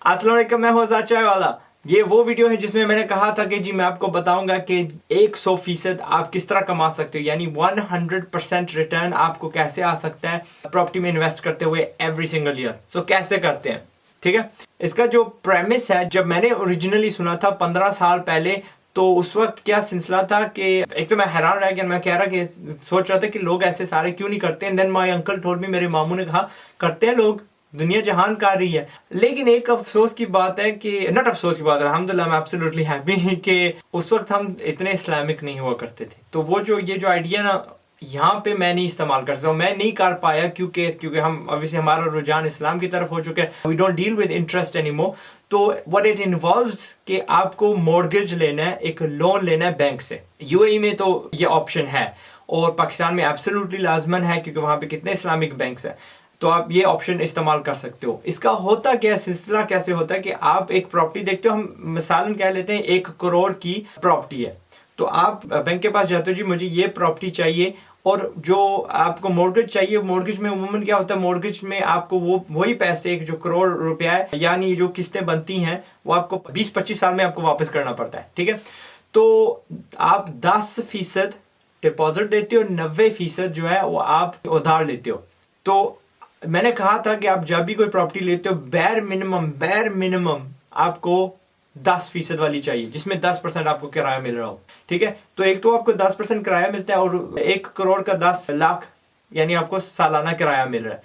अस्सलाम वालेकुम, मैं हूं आजाद चाय वाला। ये वो वीडियो है जिसमें मैंने कहा था कि जी मैं आपको बताऊंगा कि 100% आप किस तरह कमा सकते हो, यानी 100% रिटर्न आपको कैसे आ सकता है प्रॉपर्टी में इन्वेस्ट करते हुए एवरी सिंगल ईयर। सो कैसे करते हैं, ठीक है। इसका जो प्रेमिस है, जब मैंने ओरिजिनली सुना था 15 साल पहले, तो उस वक्त क्या सिलसिला था कि एक तो मैं हैरान रह गया। मैं कह रहा कि सोच रहा था कि लोग ऐसे सारे क्यों नहीं करते। And then my uncle told me, मेरे मामू ने कहा करते हैं लोग, दुनिया जहान कर रही है। लेकिन एक अफसोस की बात है कि नॉट अफसोस की बात है, अल्हम्दुलिल्लाह मैं एब्सोल्युटली हैप्पी कि उस वक्त हम इतने इस्लामिक नहीं हुआ करते थे। तो वो जो ये जो आइडिया ना यहाँ पे मैं नहीं इस्तेमाल कर सकता, मैं नहीं कर पाया क्योंकि हम ऑब्वियसली हमारा रुझान इस्लाम की तरफ हो चुका है। We don't deal with interest anymore. तो व्हाट इट इन्वॉल्व्स कि आपको मॉर्गेज लेना है, एक लोन लेना है बैंक से। यूएई में तो ये ऑप्शन है और पाकिस्तान में एब्सोल्युटली लाजमन है क्योंकि वहां पे कितने इस्लामिक बैंक्स हैं। तो आप ये ऑप्शन इस्तेमाल कर सकते हो। इसका होता क्या, सिलसिला कैसे होता है कि आप एक प्रॉपर्टी देखते हो, हम मिसालन कह लेते हैं 1 करोड़ की प्रॉपर्टी है, तो आप बैंक के पास जाते हो, जी मुझे ये प्रॉपर्टी चाहिए, और जो आपको मॉर्गेज चाहिए, मॉर्गेज में उमूमन क्या होता है, मॉर्गेज में आपको वो वही पैसे, एक जो करोड़ रुपया है, यानी जो किस्तें बनती हैं, वो आपको 20-25 साल में आपको वापस करना पड़ता है, ठीक है। तो आप 10% डिपॉजिट देते हो, 90% जो है वो आप उधार लेते हो। तो मैंने कहा था कि आप जब भी कोई प्रॉपर्टी लेते हो, बैर मिनिमम आपको 10% वाली चाहिए, जिसमें 10% आपको किराया मिल रहा हो, ठीक है। तो एक तो आपको 10% किराया मिलता है, और 1 करोड़ का 10 लाख यानी आपको सालाना किराया मिल रहा है।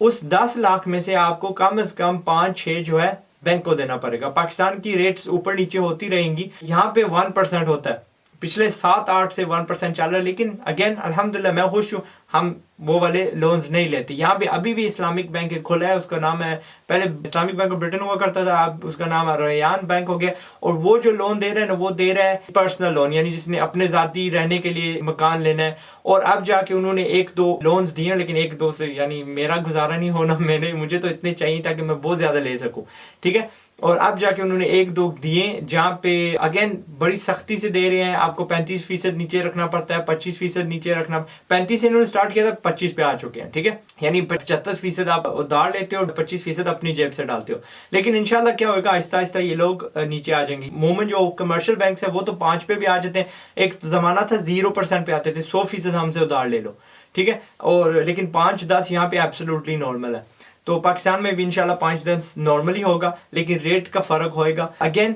उस 10 लाख में से आपको कम से कम 5-6 जो है बैंक को देना पड़ेगा। पाकिस्तान की रेट्स ऊपर नीचे होती रहेंगी, यहाँ पे 1% होता है, पिछले 7-8 से 1% चल रहा है। लेकिन अगेन अल्हम्दुलिल्लाह मैं खुश हूँ, हम वो वाले लोन्स नहीं लेते। यहाँ पे अभी भी इस्लामिक बैंक खुला है, उसका नाम है, पहले इस्लामिक बैंक ऑफ ब्रिटेन हुआ करता था, अब उसका नाम रयान बैंक हो गया। और वो जो लोन दे रहे हैं ना, वो दे रहा है पर्सनल लोन, यानी जिसने अपने जाती रहने के लिए मकान लेना है। और अब जाके उन्होंने 1-2 लोन्स दिए, लेकिन 1-2 से यानी मेरा गुजारा नहीं होना, मुझे तो इतने चाहिए ताकि मैं बहुत ज्यादा ले सकूं, ठीक है। और अब जाके उन्होंने 1-2 दिए, जहां पे अगेन बड़ी सख्ती से दे रहे हैं, आपको 35% नीचे रखना पड़ता है, 25% नीचे रखना। 35 से इन्होंने स्टार्ट किया था, 25 पे आ चुके हैं, ठीक है। यानी 75% आप उधार लेते हो और 25% अपनी जेब से डालते हो। लेकिन इंशाल्लाह क्या होगा, आहिस्ता आहिस्ता ये लोग नीचे आ जाएंगे। मोमन जो कमर्शियल बैंक है वो तो 5 पे भी आ जाते हैं। एक जमाना था 0% पे आते थे, 100% हमसे उधार ले लो, ठीक है। और लेकिन 5-10 यहाँ पे एब्सोल्युटली नॉर्मल है। तो पाकिस्तान में भी इंशाल्लाह 5-10 नॉर्मली होगा, लेकिन रेट का फर्क होएगा। अगेन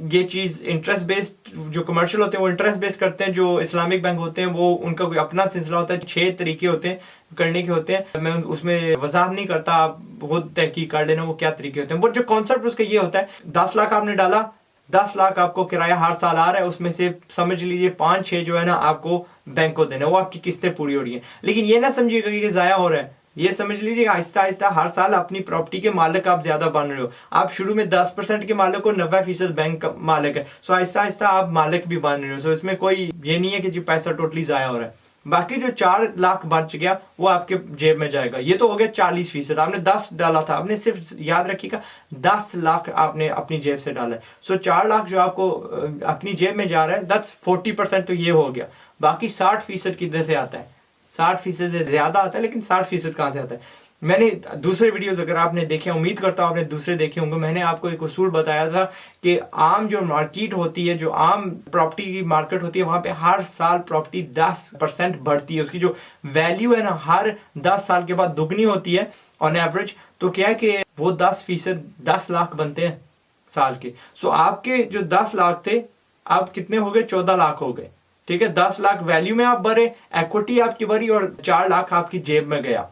ये चीज इंटरेस्ट बेस्ड, जो कमर्शियल होते हैं वो इंटरेस्ट बेस्ड करते हैं, जो इस्लामिक बैंक होते हैं वो उनका कोई अपना सिलसिला होता है। 6 तरीके होते हैं करने के होते हैं, मैं उसमें वजाहत नहीं करता, आप खुद तहकीक कर लेना वो क्या तरीके होते हैं। बट जो कॉन्सेप्ट उसका ये होता है, 10 लाख आपने डाला, 10 लाख आपको किराया हर साल आ रहा है, उसमें से समझ लीजिए 5-6 जो है ना आपको बैंक को देना, वो आपकी किस्तें पूरी हो रही है। लेकिन ये ना समझिएगा कि जाया हो रहा है, ये समझ लीजिए आहिस्ता आहिस्ता हर साल अपनी प्रॉपर्टी के मालिक आप ज्यादा बन रहे हो। आप शुरू में 10% के मालिक हो, 90% बैंक का मालिक है। सो आहिस्ता आहिस्ता आप मालिक भी बन रहे हो। सो इसमें कोई ये नहीं है कि जी पैसा टोटली जाया हो रहा है। बाकी जो 4 लाख बच गया वो आपके जेब में जाएगा। ये तो हो गया 40%। आपने 10 डाला था, आपने सिर्फ याद रखिएगा 10 लाख आपने अपनी जेब से डाला है। सो 4 लाख जो आपको अपनी जेब में जा रहा है, 40% तो ये हो गया। बाकी 60% किधर से आता है? 60% से ज्यादा आता है, लेकिन 60% कहां से आता है? मैंने दूसरे वीडियोस अगर आपने देखे, उम्मीद करता हूं आपने दूसरे देखे होंगे, मैंने आपको एक उसूल बताया था कि आम जो मार्केट होती है, जो आम प्रॉपर्टी की मार्केट होती है, वहां पे हर साल प्रॉपर्टी 10% बढ़ती है। उसकी जो वैल्यू है ना, हर 10 साल के बाद दुगनी होती है ऑन एवरेज। तो क्या है कि वो 10% 10 लाख बनते हैं साल के। सो आपके जो 10 लाख थे, आप कितने हो गए? 14 लाख हो गए, ठीक है। 10 लाख वैल्यू में आप भरे, इक्विटी आपकी भरी, और 4 लाख आपकी जेब में गया।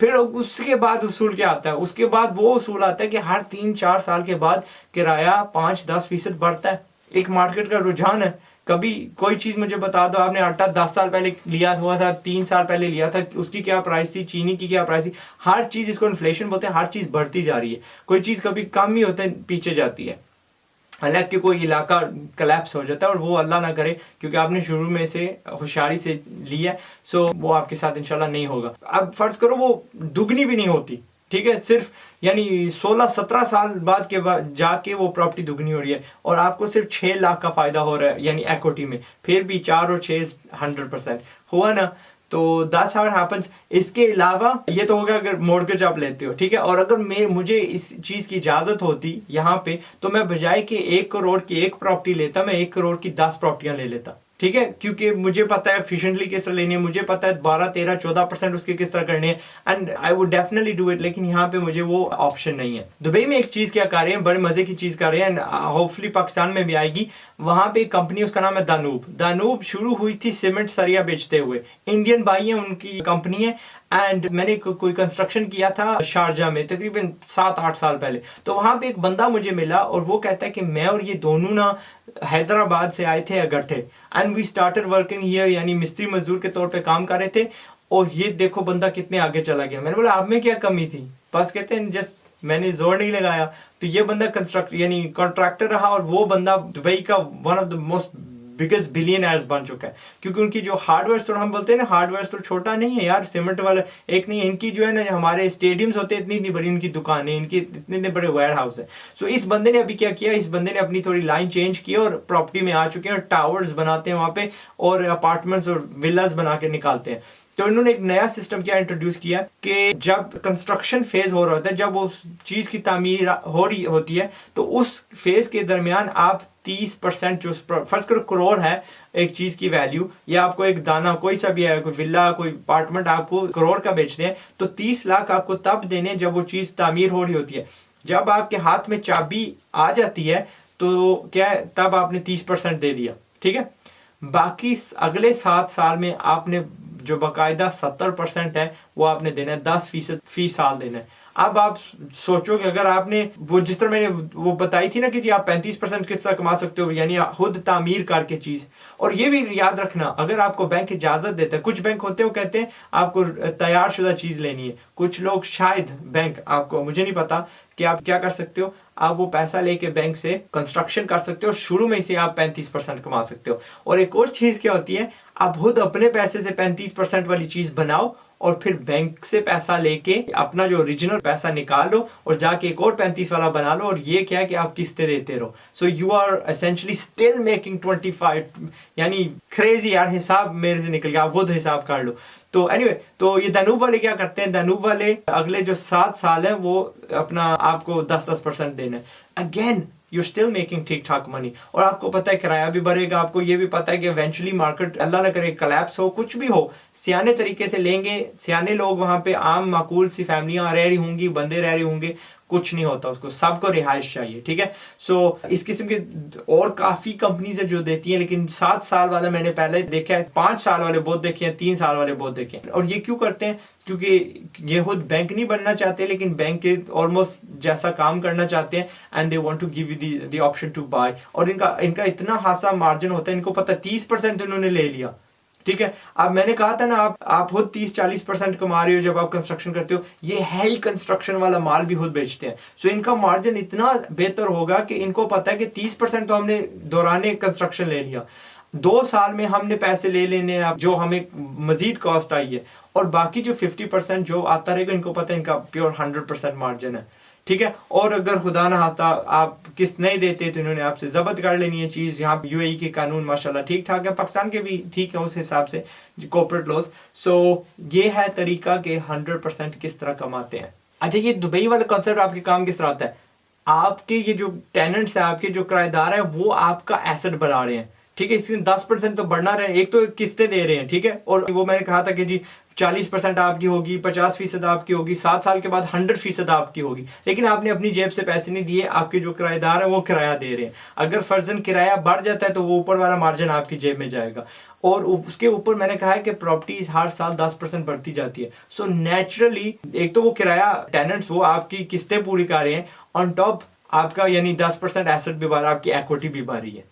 फिर उसके बाद उसूल क्या आता है? उसके बाद वो उसूल आता है कि हर 3-4 साल के बाद किराया 5-10% बढ़ता है। एक मार्केट का रुझान है। कभी कोई चीज मुझे बता दो, आपने आटा 10 साल पहले लिया हुआ था, 3 साल पहले लिया था, उसकी क्या प्राइस थी, चीनी की क्या प्राइस थी, हर चीज, इसको इन्फ्लेशन बोलते हैं, हर चीज बढ़ती जा रही है। कोई चीज कभी कम ही होता है, पीछे जाती है, अनलेस कि कोई इलाका कलेप्स हो जाता है, और वो अल्लाह ना करे, क्योंकि आपने शुरू में से होशियारी से लिया, सो वो आपके साथ इंशाल्लाह नहीं होगा। अब फर्ज करो वो दुगनी भी नहीं होती, ठीक है, सिर्फ यानी 16-17 साल बाद के बाद जाके वो प्रॉपर्टी दुगनी हो रही है, और आपको सिर्फ 6 लाख का फायदा हो रहा है, यानी इक्विटी में। फिर भी 4 और 6 100% हुआ ना। तो दैट्स हाउ इट हैपेंस। इसके अलावा ये तो होगा अगर मॉर्गेज आप लेते हो, ठीक है। और अगर मुझे इस चीज की इजाजत होती यहाँ पे, तो मैं बजाय कि 1 करोड़ की एक प्रॉपर्टी लेता, मैं 1 करोड़ की 10 प्रॉपर्टियां ले लेता, ठीक है। क्योंकि मुझे पता है एफिशिएंटली किस तरह लेनी है, मुझे पता है 12, 13, 14% उसके किस तरह करनी है, and I would definitely do it. लेकिन यहाँ पे मुझे वो ऑप्शन नहीं है। दुबई में एक चीज क्या कर रहे हैं, बड़े मजे की चीज कर रहे हैं, एंड होपफुली पाकिस्तान में भी आएगी। वहां पे एक कंपनी, उसका नाम है दानूब। दानूब शुरू हुई थी सीमेंट सरिया बेचते हुए, इंडियन भाई है, उनकी कंपनी है। एंड मैंने कोई कंस्ट्रक्शन किया था शारजा में तकरीबन 7-8 साल पहले। तो वहां पे एक बंदा मुझे मिला और वो कहता है कि मैं और ये दोनों ना हैदराबाद से आए थे अगट्ठे, and we started working here, यानी मिस्त्री मजदूर के तौर पे काम कर रहे थे। और ये देखो बंदा कितने आगे चला गया। मैंने बोला आप में क्या कमी थी? बस कहते हैं जस्ट मैंने जोर नहीं लगाया। तो ये बंदा यानी कॉन्ट्रैक्टर रहा, और वो बंदा दुबई का one of the most biggest billionaires बन चुका है। क्योंकि उनकी जो हार्डवेयर स्टोर हम बोलते हैं ना, हार्डवेयर स्टोर छोटा नहीं है यार, सीमेंट वाला एक नहीं है। इनकी जो है ना, हमारे स्टेडियम्स होते हैं, इतनी इतनी बड़ी इनकी दुकानें, इनकी इतने इतने बड़े वेयर हाउस है। सो इस बंदे ने अभी क्या किया, इस बंदे ने अपनी थोड़ी लाइन चेंज की और प्रॉपर्टी में आ चुके हैं, और टावर्स बनाते हैं वहां पे, और अपार्टमेंट्स और विलास बना के निकालते हैं। तो इन्होंने एक नया सिस्टम क्या इंट्रोड्यूस किया कि जब कंस्ट्रक्शन फेज हो रहा होता है, जब उस चीज की तामीर हो रही होती है, तो उस फेज के दरमियान आप 30% जो फर्ज करो करोड़ है एक चीज की वैल्यू, या आपको एक दाना कोई सा भी है, कोई विला कोई अपार्टमेंट आपको करोड़ का बेचते हैं, तो 30 लाख आपको तब देने जब वो चीज तामीर हो रही होती है। जब आपके हाथ में चाबी आ जाती है तो क्या है, तब आपने 30% दे दिया, ठीक है। बाकी अगले 7 साल में आपने जो बाकायदा 70% है वो आपने देना है, 10% फी साल देना है। अब आप सोचो कि अगर आपने वो जिस तरह मैंने वो बताई थी ना कि जी आप 35% किस तरह कमा सकते हो, यानी खुद तामीर करके चीज। और ये भी याद रखना, अगर आपको बैंक इजाजत देता है, कुछ बैंक होते हैं वो कहते हैं आपको तैयार शुदा चीज लेनी है, कुछ लोग शायद बैंक आपको, मुझे नहीं पता कि आप क्या कर सकते हो, आप वो पैसा लेके बैंक से कंस्ट्रक्शन कर सकते हो, शुरू में से आप 35% कमा सकते हो। और एक और चीज क्या होती है, आप खुद अपने पैसे से 35% वाली चीज बनाओ, और फिर बैंक से पैसा लेके अपना जो ओरिजिनल पैसा निकाल लो, और जाके एक और 35 वाला बना लो, और ये क्या है कि आप किस्तें देते रहो। So you are essentially still making 25, यानी क्रेजी यार, हिसाब मेरे से निकल गया, आप खुद हिसाब कर लो। तो एनीवे, तो ये दानूब वाले क्या करते हैं, दानूब वाले अगले जो 7 साल है वो अपना आपको 10% देना है। अगेन यू स्टिल मेकिंग ठीक ठाक मनी, और आपको पता है किराया भी बढ़ेगा, आपको ये भी पता है कि इवेंचुअली मार्केट अल्लाह ना करे कलैप्स हो, कुछ भी हो, सियाने तरीके से लेंगे, सियाने लोग वहां पे, आम माकूल सी फैमिलियां रह रही होंगी, बंदे रह रहे होंगे, कुछ नहीं होता उसको, सबको रिहाइश चाहिए, ठीक है। सो इस किस्म के और काफी कंपनीज है जो देती हैं, लेकिन 7 साल वाले मैंने पहले देखा है, 5 साल वाले बहुत देखे हैं, 3 साल वाले बहुत देखे हैं। और ये क्यों करते हैं, क्योंकि ये खुद बैंक नहीं बनना चाहते, लेकिन बैंक के ऑलमोस्ट जैसा काम करना चाहते हैं, and they want to give you the option to buy. और इनका इतना खासा मार्जिन होता है, इनको पता 30% इन्होंने ले लिया, ठीक है। अब मैंने कहा था ना, आप खुद 30-40% कमा रहे हो जब आप कंस्ट्रक्शन करते हो, ये है ही कंस्ट्रक्शन वाला माल भी खुद बेचते हैं। सो इनका मार्जिन इतना बेहतर होगा कि इनको पता है कि 30% तो हमने दौरान कंस्ट्रक्शन ले लिया, 2 साल में हमने पैसे ले लेने जो हमें मजीद कॉस्ट आई है, और बाकी जो 50% जो आता रहेगा, इनको पता है इनका प्योर 100% मार्जिन है, ठीक है। और अगर खुदा ना खास्ता आप किस्त नहीं देते तो इन्होंने आपसे जब्त कर लेनी है चीज। यहाँ यूएई के कानून माशाल्लाह ठीक ठाक है, पाकिस्तान के भी ठीक है उस हिसाब से कॉर्पोरेट लॉज। सो ये है तरीका के 100% किस तरह कमाते हैं। अच्छा, ये दुबई वाला कॉन्सेप्ट आपके काम किस तरह आता है, आपके ये जो टेनेंट्स है, आपके जो किराएदार है, वो आपका एसेट बना रहे हैं, ठीक है। इसमें 10% तो बढ़ना रहे, एक तो किस्तें दे रहे हैं, ठीक है। और वो मैंने कहा था कि जी 40% आपकी होगी, 50% आपकी होगी, 7 साल के बाद 100% आपकी होगी, लेकिन आपने अपनी जेब से पैसे नहीं दिए, आपके जो किराएदार है वो किराया दे रहे हैं। अगर फर्जन किराया बढ़ जाता है तो वो ऊपर वाला मार्जिन आपकी जेब में जाएगा, और उसके ऊपर मैंने कहा है कि प्रॉपर्टी हर साल 10% बढ़ती जाती है। सो नेचुरली एक तो वो किराया टेनेंट्स वो आपकी किस्तें पूरी कर रहे हैं, ऑन टॉप आपका यानी 10% एसेट भी बढ़ रहा है, आपकी इक्विटी भी बढ़ रही है।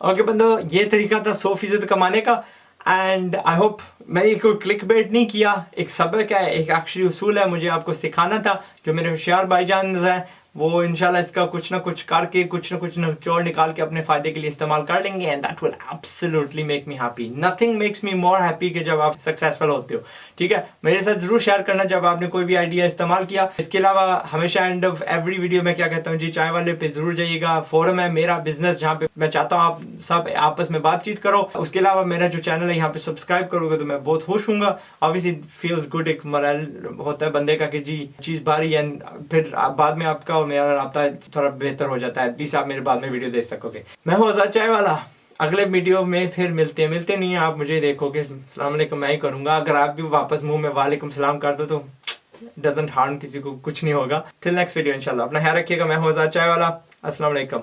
ओके बंदो, ये तरीका था 100% कमाने का, एंड आई होप मैंने कोई क्लिक बेट नहीं किया, एक सबक है, एक एक्चुअली उसूल है, मुझे आपको सिखाना था, जो मेरे होशियार भाईजान है वो इंशाल्लाह इसका कुछ ना कुछ करके कुछ ना कुछ निचोड़ निकाल के अपने फायदे के लिए इस्तेमाल कर लेंगे, and that will absolutely make me happy. Nothing makes me more happy कि जब आप सक्सेसफुल होते हो। ठीक है, मेरे साथ जरूर शेयर करना जब आपने कोई भी आइडिया इस्तेमाल किया। इसके अलावा हमेशा एंड ऑफ एवरी वीडियो में क्या कहता हूँ जी, चाय वाले पे जरूर जाइएगा, फोरम है मेरा बिजनेस जहाँ पे मैं चाहता हूँ आप सब आपस में बातचीत करो। उसके अलावा मेरा जो चैनल है यहाँ पे सब्सक्राइब करोगे तो मैं बहुत खुश हूँ। ऑब्वियसली फील्स गुड, एक मोरल होता है बंदे का कि जी चीज बारी, एंड फिर बाद में आपका और मेरा राब्ता थोड़ा बेहतर हो जाता है, एटलीस्ट आप मेरे बाद में वीडियो देख सकोगे। मैं हूँ आजाद चाय वाला, अगले वीडियो में फिर मिलते नहीं है आप मुझे देखोगे, अस्सलाम वालेकुम मैं ही करूंगा। अगर आप भी वापस मुंह में वालेकुम सलाम कर दो तो डजंट हार्म, किसी को कुछ नहीं होगा। टिल नेक्स्ट वीडियो इंशाल्लाह, अपना ख्याल रखिएगा। मैं हूँ आजाद चाय वाला, अस्सलाम वालेकुम।